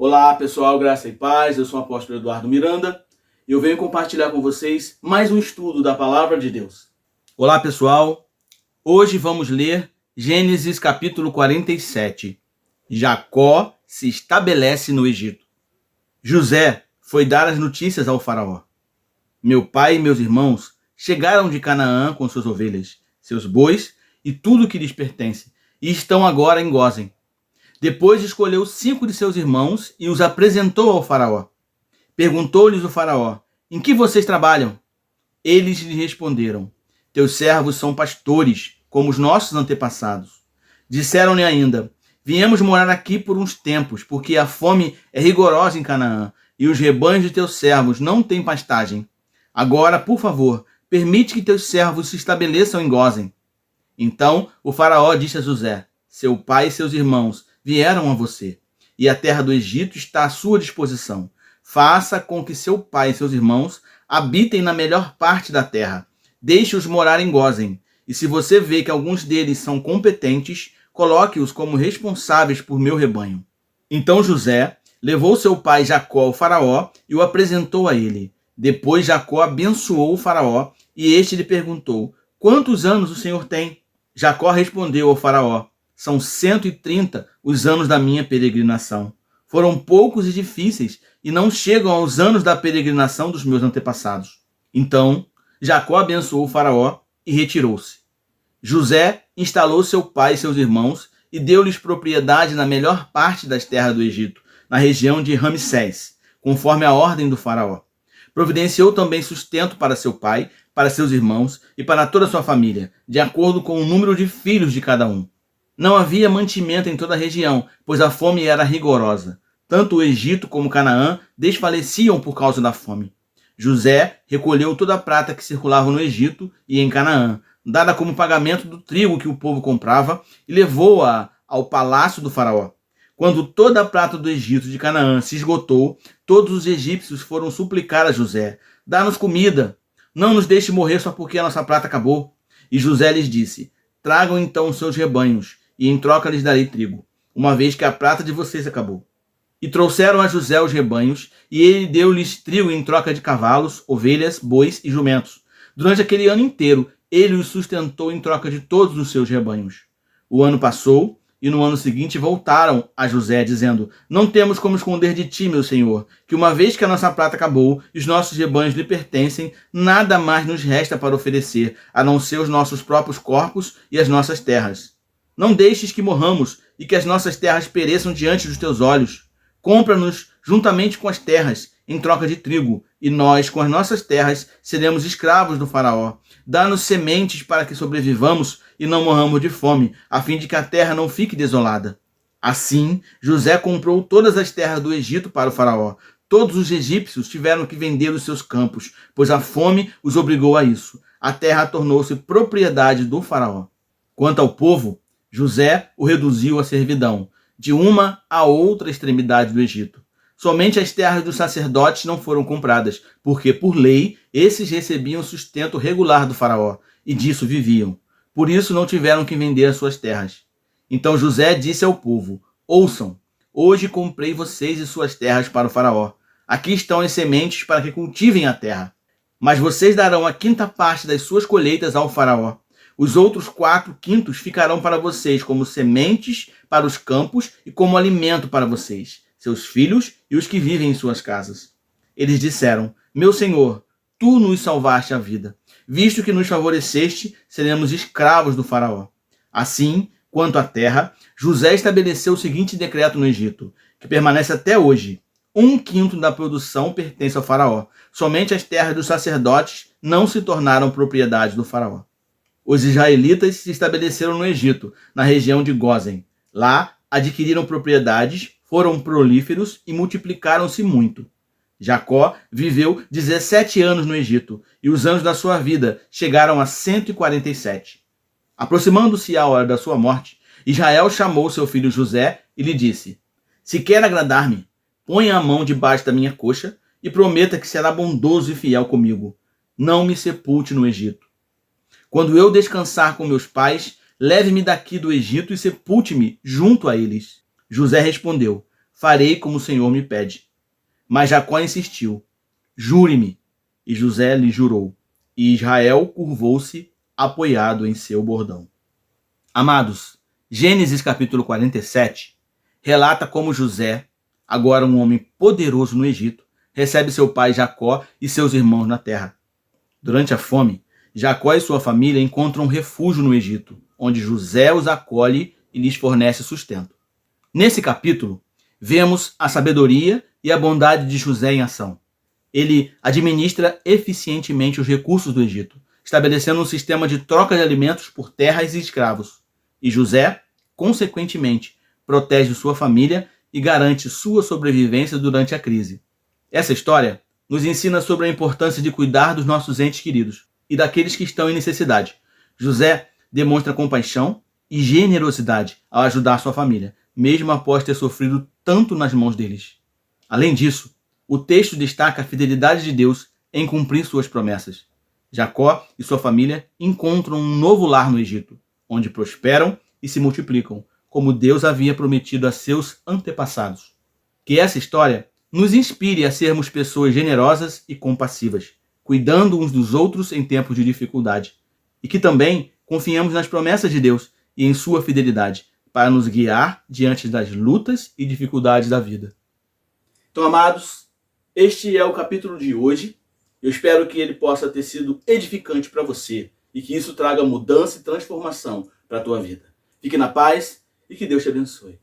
Olá pessoal, graça e paz, eu sou o apóstolo Eduardo Miranda e eu venho compartilhar com vocês mais um estudo da Palavra de Deus. Olá pessoal, hoje vamos ler Gênesis capítulo 47. Jacó se estabelece no Egito. José foi dar as notícias ao faraó. Meu pai e meus irmãos chegaram de Canaã com suas ovelhas, seus bois e tudo que lhes pertence, e estão agora em Gósen. Depois escolheu 5 de seus irmãos e os apresentou ao faraó. Perguntou-lhes o faraó: em que vocês trabalham? Eles lhe responderam: teus servos são pastores, como os nossos antepassados. Disseram-lhe ainda: viemos morar aqui por uns tempos, porque a fome é rigorosa em Canaã, e os rebanhos de teus servos não têm pastagem. Agora, por favor, permite que teus servos se estabeleçam em Gósen. Então o faraó disse a José: seu pai e seus irmãos vieram a você, e a terra do Egito está à sua disposição. Faça com que seu pai e seus irmãos habitem na melhor parte da terra. Deixe-os morar em Gósen, e se você vê que alguns deles são competentes, coloque-os como responsáveis por meu rebanho. Então José levou seu pai Jacó ao faraó e o apresentou a ele. Depois Jacó abençoou o faraó, e este lhe perguntou: quantos anos o senhor tem? Jacó respondeu ao faraó: são 130 os anos da minha peregrinação. Foram poucos e difíceis, e não chegam aos anos da peregrinação dos meus antepassados. Então Jacó abençoou o faraó e retirou-se. José instalou seu pai e seus irmãos e deu-lhes propriedade na melhor parte das terras do Egito, na região de Ramsés, conforme a ordem do faraó. Providenciou também sustento para seu pai, para seus irmãos e para toda a sua família, de acordo com o número de filhos de cada um. Não havia mantimento em toda a região, pois a fome era rigorosa. Tanto o Egito como Canaã desfaleciam por causa da fome. José recolheu toda a prata que circulava no Egito e em Canaã, dada como pagamento do trigo que o povo comprava, e levou-a ao palácio do faraó. Quando toda a prata do Egito e de Canaã se esgotou, todos os egípcios foram suplicar a José: dá-nos comida, não nos deixe morrer só porque a nossa prata acabou. E José lhes disse: tragam então os seus rebanhos, e em troca lhes darei trigo, uma vez que a prata de vocês acabou. E trouxeram a José os rebanhos, e ele deu-lhes trigo em troca de cavalos, ovelhas, bois e jumentos. Durante aquele ano inteiro, ele os sustentou em troca de todos os seus rebanhos. O ano passou, e no ano seguinte voltaram a José, dizendo: não temos como esconder de ti, meu senhor, que uma vez que a nossa prata acabou e os nossos rebanhos lhe pertencem, nada mais nos resta para oferecer, a não ser os nossos próprios corpos e as nossas terras. Não deixes que morramos e que as nossas terras pereçam diante dos teus olhos. Compra-nos juntamente com as terras, em troca de trigo, e nós, com as nossas terras, seremos escravos do faraó. Dá-nos sementes para que sobrevivamos e não morramos de fome, a fim de que a terra não fique desolada. Assim, José comprou todas as terras do Egito para o faraó. Todos os egípcios tiveram que vender os seus campos, pois a fome os obrigou a isso. A terra tornou-se propriedade do faraó. Quanto ao povo, José o reduziu à servidão, de uma a outra extremidade do Egito. Somente as terras dos sacerdotes não foram compradas, porque, por lei, esses recebiam sustento regular do faraó, e disso viviam. Por isso não tiveram que vender as suas terras. Então José disse ao povo: ouçam, hoje comprei vocês e suas terras para o faraó. Aqui estão as sementes para que cultivem a terra. Mas vocês darão a 5ª parte das suas colheitas ao faraó. Os outros 4/5 ficarão para vocês como sementes para os campos e como alimento para vocês, seus filhos e os que vivem em suas casas. Eles disseram: meu senhor, tu nos salvaste a vida. Visto que nos favoreceste, seremos escravos do faraó. Assim, quanto à terra, José estabeleceu o seguinte decreto no Egito, que permanece até hoje: 1/5 da produção pertence ao faraó. Somente as terras dos sacerdotes não se tornaram propriedade do faraó. Os israelitas se estabeleceram no Egito, na região de Gósen. Lá, adquiriram propriedades, foram prolíferos e multiplicaram-se muito. Jacó viveu 17 anos no Egito, e os anos da sua vida chegaram a 147. Aproximando-se a hora da sua morte, Israel chamou seu filho José e lhe disse: se quer agradar-me, ponha a mão debaixo da minha coxa e prometa que será bondoso e fiel comigo. Não me sepulte no Egito. Quando eu descansar com meus pais, leve-me daqui do Egito e sepulte-me junto a eles. José respondeu: farei como o Senhor me pede. Mas Jacó insistiu, jure-me. E José lhe jurou. E Israel curvou-se, apoiado em seu bordão. Amados, Gênesis capítulo 47 relata como José, agora um homem poderoso no Egito, recebe seu pai Jacó e seus irmãos na terra. Durante a fome, Jacó e sua família encontram refúgio no Egito, onde José os acolhe e lhes fornece sustento. Nesse capítulo, vemos a sabedoria e a bondade de José em ação. Ele administra eficientemente os recursos do Egito, estabelecendo um sistema de troca de alimentos por terras e escravos. E José, consequentemente, protege sua família e garante sua sobrevivência durante a crise. Essa história nos ensina sobre a importância de cuidar dos nossos entes queridos e daqueles que estão em necessidade. José demonstra compaixão e generosidade ao ajudar sua família, mesmo após ter sofrido tanto nas mãos deles. Além disso, o texto destaca a fidelidade de Deus em cumprir suas promessas. Jacó e sua família encontram um novo lar no Egito, onde prosperam e se multiplicam, como Deus havia prometido a seus antepassados. Que essa história nos inspire a sermos pessoas generosas e compassivas, cuidando uns dos outros em tempos de dificuldade, e que também confiemos nas promessas de Deus e em sua fidelidade, para nos guiar diante das lutas e dificuldades da vida. Então, amados, este é o capítulo de hoje. Eu espero que ele possa ter sido edificante para você e que isso traga mudança e transformação para a tua vida. Fique na paz e que Deus te abençoe.